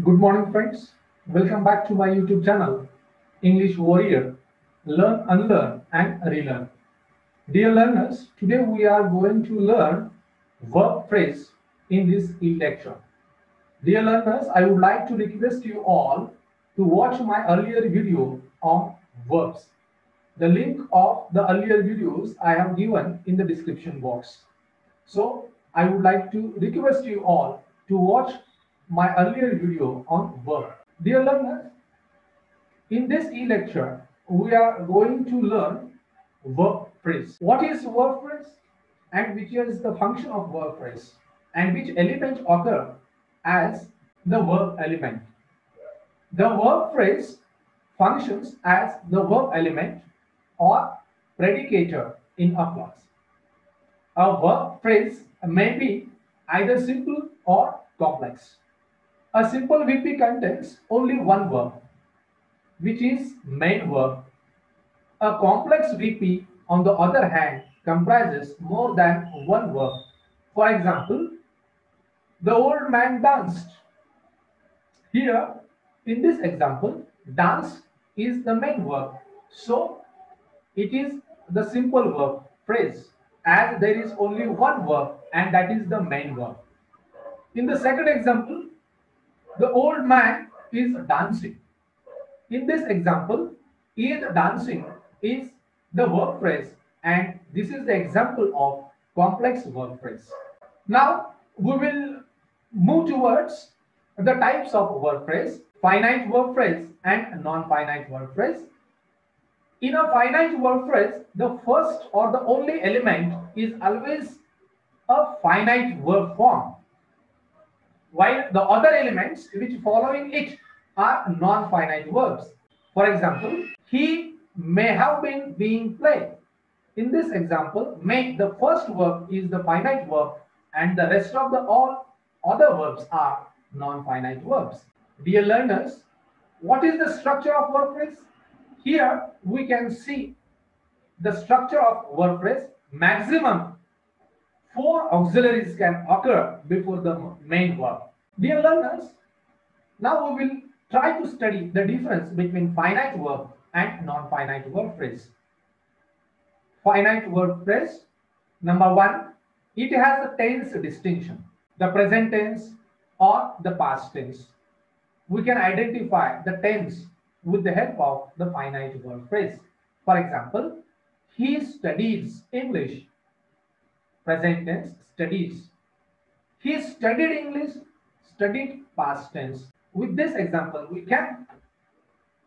Good morning, friends. Welcome back to my YouTube channel, English Warrior. Learn, unlearn, and relearn. Dear learners, today we are going to learn verb phrase in this e-lecture. Dear learners, I would like to request you all to watch my earlier video on verbs. The link of the earlier videos I have given in the description box. So I would like to request you all to watch my earlier video on verb. Dear learners, in this e-lecture, we are going to learn verb phrase. What is verb phrase and which is the function of verb phrase and which element occur as the verb element. The verb phrase functions as the verb element or predicator in a clause. A verb phrase may be either simple or complex. A simple VP contains only one verb, which is main verb. A complex VP, on the other hand, comprises more than one verb. For example, the old man danced. Here, in this example, dance is the main verb. So, it is the simple verb phrase, as there is only one verb and that is the main verb. In the second example, the old man is dancing. In this example, is dancing is the verb phrase and this is the example of complex verb phrase. Now, we will move towards the types of verb phrase, finite verb phrase and non-finite verb phrase. In a finite verb phrase, the first or the only element is always a finite verb form, while the other elements which following it are non-finite verbs. For example, he may have been being played. In this example, may, the first verb is the finite verb and the rest of the all other verbs are non-finite verbs. Dear learners, what is the structure of verb phrase? Here we can see the structure of verb phrase. Maximum 4 auxiliaries can occur before the main verb. Dear learners, now we will try to study the difference between finite verb and non-finite verb phrase. Finite verb phrase, number 1, it has a tense distinction, the present tense or the past tense. We can identify the tense with the help of the finite verb phrase. For example, he studies English. Present tense, studies. He studied English, studied past tense. With this example, we can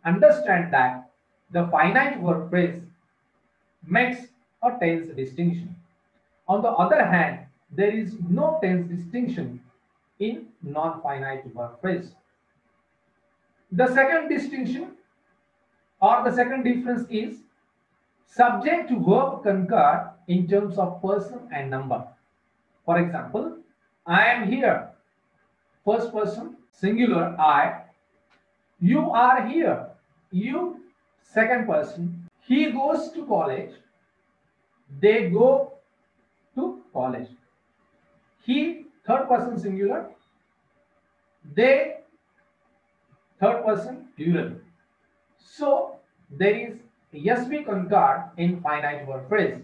understand that the finite verb phrase makes a tense distinction. On the other hand, there is no tense distinction in non-finite verb phrase. The second distinction or the second difference is subject to verb concur in terms of person and number. For example, I am here, first person, singular, I. You are here, you, second person. He goes to college, they go to college. He, third person singular, they, third person plural. So there is yes we concur in finite verb phrase.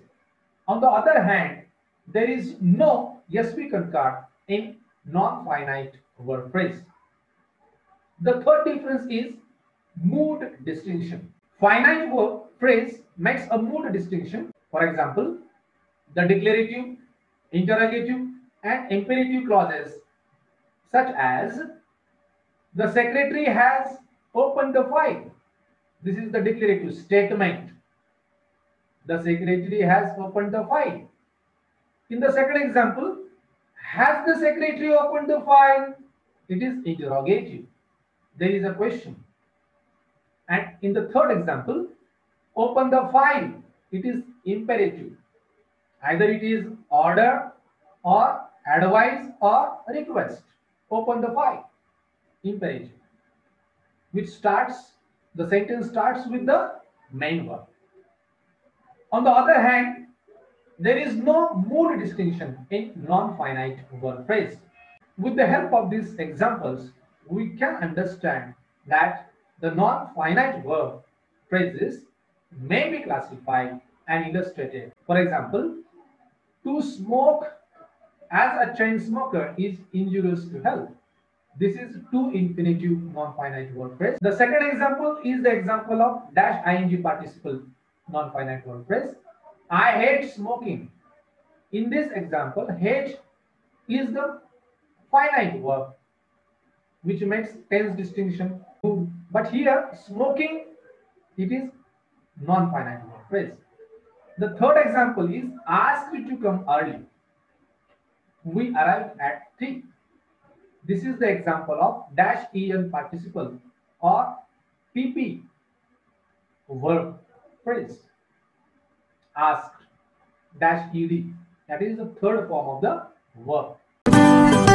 On the other hand, there is no yes we concur in non-finite verb phrase. The third difference is mood distinction. Finite verb phrase makes a mood distinction. For example, the declarative, interrogative and imperative clauses such as the secretary has opened the file. This is the declarative statement. The secretary has opened the file. In the second example, has the secretary opened the file? It is interrogative. There is a question. And in the third example, open the file. It is imperative. Either it is order or advice or request. Open the file. Imperative. Which starts, the sentence starts with the main verb. On the other hand, there is no mood distinction in non-finite verb phrase. With the help of these examples, we can understand that the non-finite verb phrases may be classified and illustrated. For example, to smoke as a chain smoker is injurious to health. This is to infinitive non-finite verb phrase. The second example is the example of dash ing participle non-finite verb phrase. I hate smoking. In this example, hate is the finite verb which makes tense distinction. But here, smoking, it is non-finite verb phrase. The third example is asked to come early. We arrived at 3. This is the example of dash en participle or pp verb phrase. Asked dash ed. That is the third form of the verb.